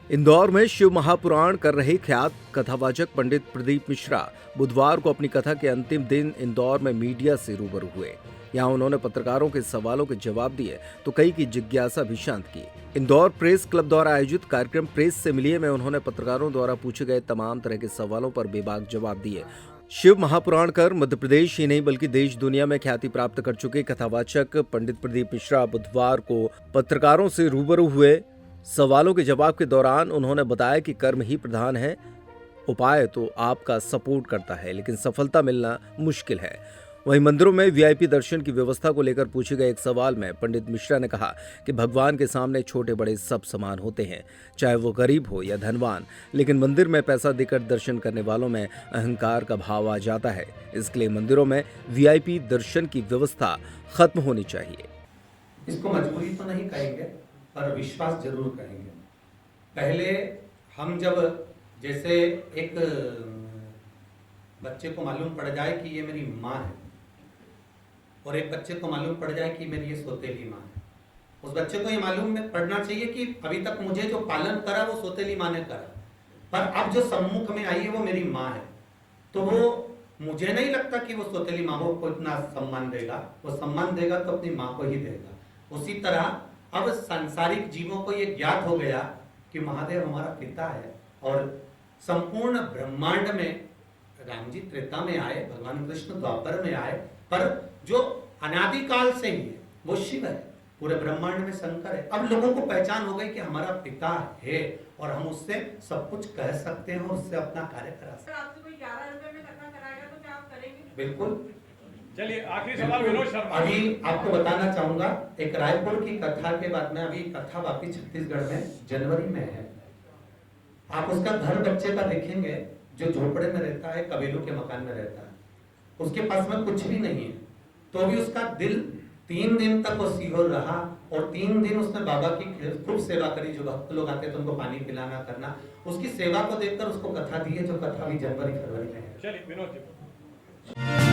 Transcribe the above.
इंदौर में शिव महापुराण कर रहे ख्यात कथावाचक पंडित प्रदीप मिश्रा बुधवार को अपनी कथा के अंतिम दिन इंदौर में मीडिया से रूबरू हुए। यहां उन्होंने पत्रकारों के सवालों के जवाब दिए तो कई की जिज्ञासा भी शांत की। इंदौर प्रेस क्लब द्वारा आयोजित कार्यक्रम प्रेस से मिलिए में उन्होंने पत्रकारों द्वारा पूछे गए तमाम तरह के सवालों पर बेबाक जवाब दिए। शिव महापुराण कर मध्य प्रदेश ही नहीं बल्कि देश दुनिया में ख्याति प्राप्त कर चुके कथावाचक पंडित प्रदीप मिश्रा बुधवार को पत्रकारों से रूबरू हुए। सवालों के जवाब के दौरान उन्होंने बताया कि कर्म ही प्रधान है, उपाय तो आपका सपोर्ट करता है लेकिन सफलता मिलना मुश्किल है। वहीं मंदिरों में वीआईपी दर्शन की व्यवस्था को लेकर पूछे गए एक सवाल में पंडित मिश्रा ने कहा कि भगवान के सामने छोटे बड़े सब समान होते हैं, चाहे वो गरीब हो या धनवान, लेकिन मंदिर में पैसा देकर दर्शन करने वालों में अहंकार का भाव आ जाता है। इसके लिए मंदिरों में वीआईपी दर्शन की व्यवस्था खत्म होनी चाहिए। इसको मजबूरी तो नहीं कहेंगे पर विश्वास जरूर कहेंगे। पहले हम जब जैसे एक बच्चे को मालूम पड़ जाए कि ये मेरी माँ है और एक बच्चे को मालूम पड़ जाए कि मेरी ये सौतेली माँ है, उस बच्चे को ये मालूम पड़ना चाहिए कि अभी तक मुझे जो पालन करा वो सौतेली माँ ने करा, पर अब जो सम्मुख में आई है वो मेरी माँ है। तो वो मुझे नहीं लगता कि वो सौतेली माँ को इतना सम्मान देगा, वो सम्मान देगा तो अपनी माँ को ही देगा। उसी तरह अब सांसारिक जीवों को ये ज्ञात हो गया कि महादेव हमारा पिता है और संपूर्ण ब्रह्मांड में राम जी त्रेता में आए, भगवान कृष्ण द्वापर में आए, पर जो अनादिकाल से ही है वो शिव है, पूरे ब्रह्मांड में शंकर है। अब लोगों को पहचान हो गई कि हमारा पिता है और हम उससे सब कुछ कह सकते हैं और उससे अपना कार्य करा सकते हैं। आपसे कोई 11 रुपए में कथा कराएगा तो क्या आप करेंगे? बिल्कुल। चलिए आखिरी सवाल विनोद शर्मा। अभी आपको बताना चाहूंगा एक रायपुर की कथा के बाद में, अभी कथा वापी छत्तीसगढ़ में जनवरी में है। आप उसका घर बच्चे का देखेंगे जो झोपड़े में रहता है, कबीलों के मकान में रहता है, उसके पास में कुछ भी नहीं है, तो भी उसका दिल 3 दिन तक वो सीहोर रहा और 3 दिन उसने बाबा की खूब सेवा करी। जो भक्त लोग आते थे उनको पानी पिलाना करना, उसकी सेवा को देखकर उसको कथा दी है, जो कथा भी जनवरी फरवरी में है। चलिए विनोद जी।